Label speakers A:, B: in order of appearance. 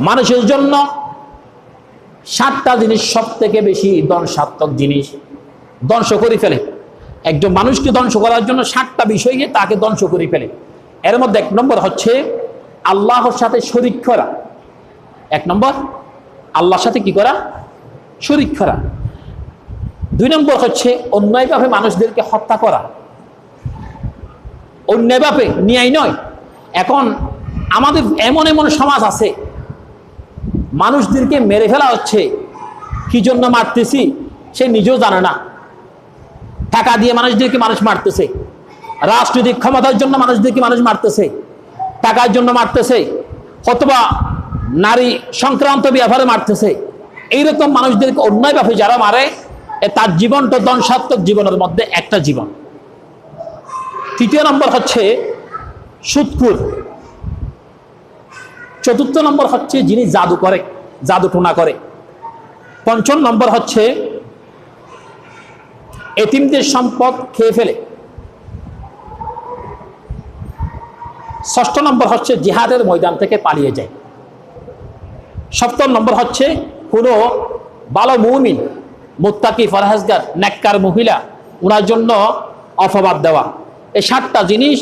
A: মানুষের জন্য 7টা জিনিস সব থেকে বেশি ধ্বংসাত্মক জিনিস, ধ্বংস করে ফেলে। একজন মানুষকে ধ্বংস করার জন্য 7টা বিষয়ে তাকে ধ্বংস করে ফেলে। এর মধ্যে 1 নম্বর হচ্ছে আল্লাহর সাথে শরীক করা। 1 নম্বর আল্লাহর সাথে কি করা? শরীক করা। 2 নম্বর হচ্ছে অন্যায়ভাবে মানুষদেরকে হত্যা করা। অন্যায়ভাবে ন্যায় নয়। এখন আমাদের এমন এমন সমাজ আছে, মানুষদেরকে মেরে ফেলা হচ্ছে, কি জন্য মারতেছি সে নিজেও জানে না। টাকা দিয়ে মানুষদেরকে মানুষ মারতেছে, রাজনৈতিক ক্ষমতার জন্য মানুষদেরকে মানুষ মারতেছে, টাকার জন্য মারতেছে, অথবা নারী সংক্রান্ত ব্যাপারে মারতেছে। এইরকম মানুষদেরকে অন্যায়ভাবে যারা মারে, তার জীবনটা ধ্বংসাত্মক জীবনের মধ্যে একটা জীবন। 3 নম্বর হচ্ছে সুদখোর। 4 নম্বর হচ্ছে যিনি জাদু করে, জাদু টোনা করে। 5 নম্বর হচ্ছে এতিমদের সম্পদ খেয়ে ফেলে। 6 নম্বর হচ্ছে জিহাদের ময়দান থেকে পালিয়ে যায়। 7 নম্বর হচ্ছে কোনো ভালো মুমিন, মুত্তাকি, ফরহেজগার, নেককার মহিলা, ওনার জন্য অপবাদ দেওয়া। এই 7টা জিনিস